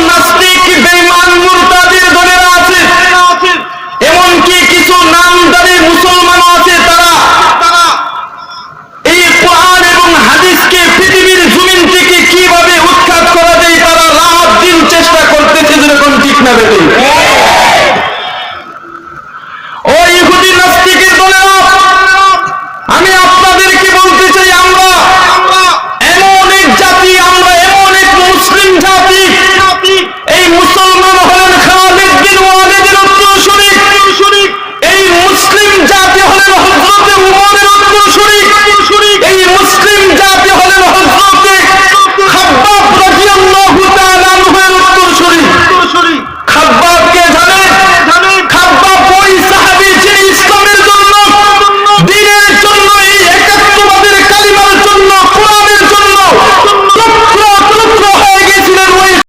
নাস্তিক বেঈমান মুরতাদের দলেরা আছে, এমনকি কিছু নামদারি মুসলমান আছে, তারা এই কোরআন এবং হাদিসকে পৃথিবীর জমিন থেকে কিভাবে উৎখাত করা যায় তারা রাত দিন চেষ্টা করতেছে, যেরকম ঠিক না বেঠিক?